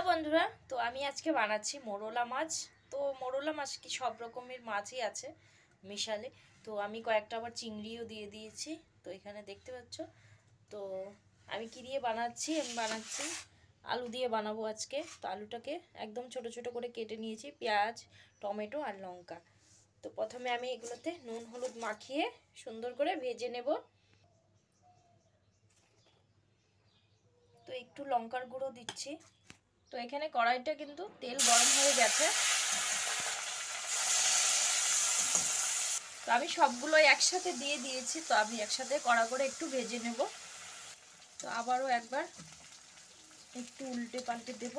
বন্ধুরা, তো আমি আজকে বানাচ্ছি মোরলা মাছ। তো মোরলা মাছ কি সব রকমের মাছই আছে মিশালে। তো আমি কয়েকটা আবার চিংড়িও দিয়ে দিয়েছি। তো এখানে দেখতে পাচ্ছ। তো আমি কি দিয়ে বানাচ্ছি, আমি বানাচ্ছি আলু দিয়ে বানাবো আজকে। তো আলুটাকে একদম ছোট ছোট করে কেটে নিয়েছি, পেঁয়াজ, টমেটো আর লঙ্কা। তো প্রথমে আমি এগুলোতে নুন হলুদ মাখিয়ে সুন্দর করে ভেজে নেব। তো একটু লঙ্কার গুঁড়ো দিচ্ছি। তো এখানে কড়াইটা কিন্তু তেল গরম হয়ে গেছে। তো আমি সবগুলোই একসাথে দিয়ে দিয়েছি। তো আমি একসাথে কড়া করে একটু ভেজে নেব। তো আবারও একবার একটু উল্টে পাল্টে দেব।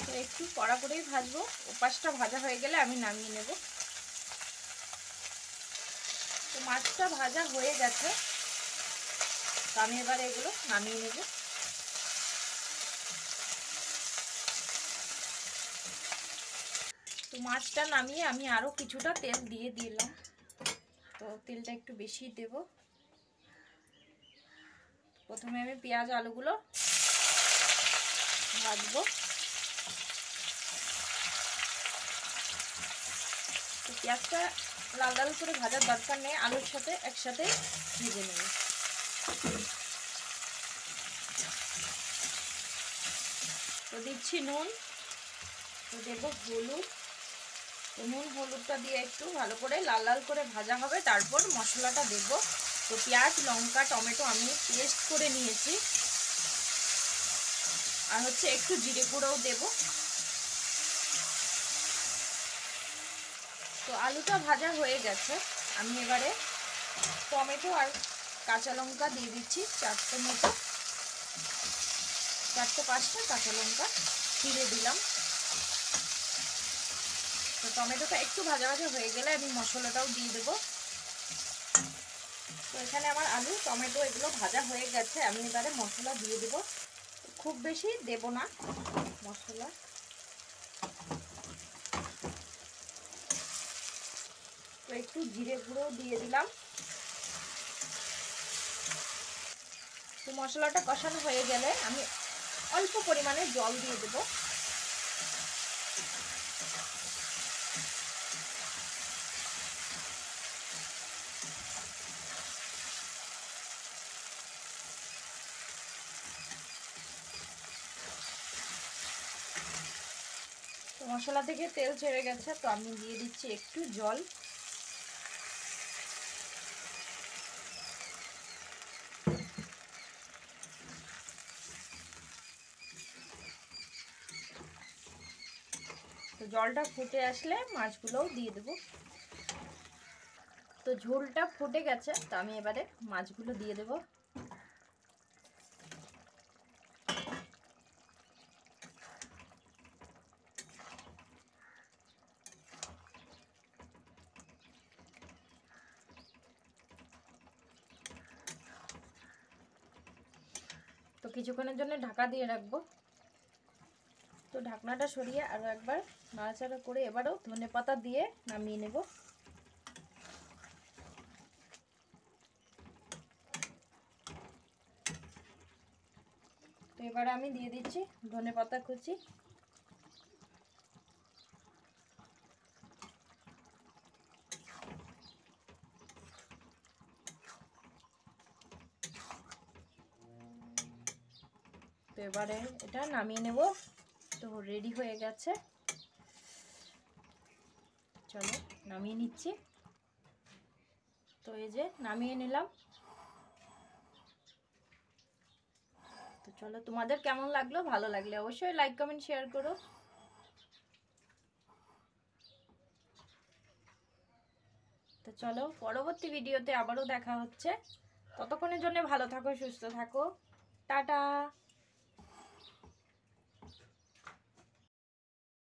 তো একটু কড়া করেই ভাজবো। ওপাশটা ভাজা হয়ে গেলে আমি নামিয়ে নেব। তো মাছটা ভাজা হয়ে গেছে। তো আমি এবার এগুলো নামিয়ে নেব। তো মাছটা নামিয়ে আমি আরও কিছুটা তেল দিয়ে দিলাম। তো তেলটা একটু বেশি দেব। প্রথমে আমি পেঁয়াজ আলুগুলো ভাজবো। তো পেঁয়াজটা লাল লাল করে ভাজার দরকার নেই, আলুর সাথে একসাথে ভেজে নেব। তো দিচ্ছি নুন, তো দেবো হলুদ। তো নুন হলুদটা দিয়ে একটু ভালো করে লাল লাল করে ভাজা হবে, তারপর মশলাটা দেব। তো পেঁয়াজ লঙ্কা টমেটো আমি পেস্ট করে নিয়েছি, আর হচ্ছে একটু জিরে গুঁড়োও দেব। তো আলুটা ভাজা হয়ে গেছে। আমি এবারে টমেটো আর কাঁচা লঙ্কা দিয়ে দিচ্ছি, 4টে মতো, 4-5টা কাঁচা লঙ্কা চিড়ে দিলাম। তো টমেটোটা একটু ভাজা ভাজা হয়ে গেলে আমি মশলাটাও দিয়ে দেবো। তো এখানে আমার আলু টমেটো এগুলো ভাজা হয়ে গেছে। আমি এবারে মশলা দিয়ে দেবো। খুব বেশি দেব না মশলা। তো একটু জিরে গুঁড়ো দিয়ে দিলাম। তো মশলাটা কষানো হয়ে গেলে আমি অল্প পরিমাণে জল দিয়ে দেব। তো মশলা থেকে তেল ছেড়ে গেছে। তো আমি দিয়ে দিচ্ছি একটু জল। তো জলটা ফুটে আসলে মাছগুলোও দিয়ে দেব। তো ঝোলটা ফুটে গেছে। তো আমি এবারে মাছগুলো দিয়ে দেব। তো কিছুক্ষণের জন্য ঢাকা দিয়ে রাখবো। তো ঢাকনাটা সরিয়ে আরও একবার নাড়াচাড়া করে এবারেও ধনেপাতা দিয়ে নামিয়ে নেব। তো এবারে আমি দিয়ে দিচ্ছি ধনেপাতা কুচি। তো এবারে এটা নামিয়ে নেব। তো রেডি হয়ে গেছে। চলো নামিয়ে নিচ্ছি। তো এই যে নামিয়ে নিলাম। তো চলো, তোমাদের কেমন লাগলো? ভালো লাগলে অবশ্যই লাইক কমেন্ট শেয়ার করো। তো চলো, পরবর্তী ভিডিওতে আবারও দেখা হচ্ছে। ততক্ষণের জন্য ভালো থাকো, সুস্থ থাকো। টাটা।